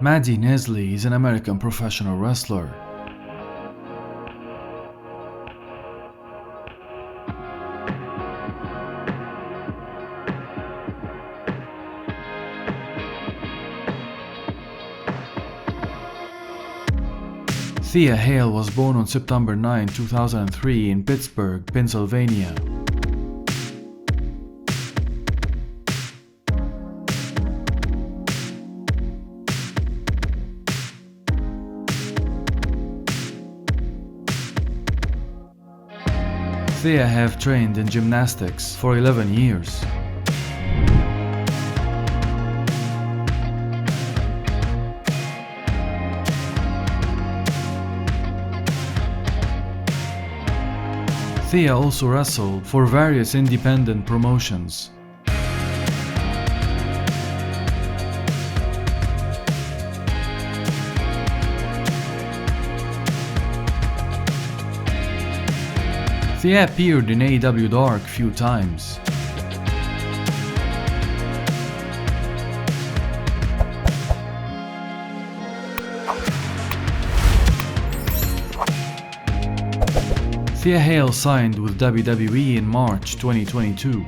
Maddie Nesley is an American professional wrestler. Thea Hail was born on September 9, 2003 in Pittsburgh, Pennsylvania. Thea have trained in gymnastics for 11 years. Thea also wrestled for various independent promotions. Thea appeared in AEW Dark few times. Thea Hail signed with WWE in March 2022.